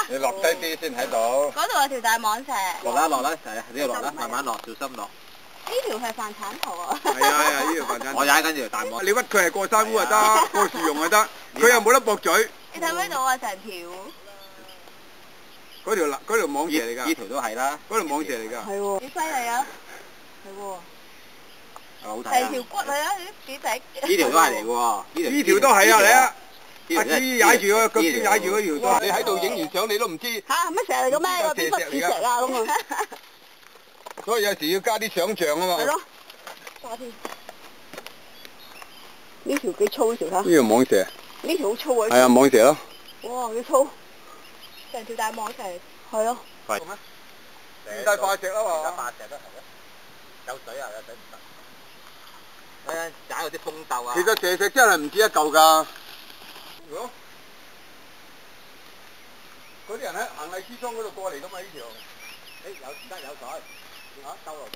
你落低啲先睇到。嗰度有條大蟒蛇。落啦，係啊，呢度落啦，慢慢落，小心落。呢條係飯鏟頭啊！係啊，呢條飯鏟頭。我踩緊條大蟒。你屈佢係過山烏就得，過樹榕就得，佢又冇得駁嘴。你睇唔睇到啊？成條。嗰條蟒蛇嚟㗎。呢條都係啦。嗰條蟒蛇嚟㗎。係喎。幾犀利啊！係喎。係好睇啊！成條骨嚟啊！幾直。呢條都係嚟㗎喎。呢條都係啊，嚟啊！阿芝芝踩住個腳趾踩住嗰條都。你喺度影完相你都唔知。嚇乜蛇嚟嘅咩？個邊忽似石啊咁啊！所以有時要加啲想像啊嘛。係咯。加添。呢條幾粗呢條睇？呢條蟒蛇。呢條好粗啊！係啊，蟒蛇咯。哇，幾粗！成條大蟒蛇。係咯。係。唔帶化石啊嘛。而家化石都係啊。有水啊，有水唔得。踩嗰啲風竇啊。其實蛇石真係唔止一嚿㗎。如果嗰啲人喺行藝之中嗰度過嚟㗎嘛呢條。誒有而家有水，嚇兜落。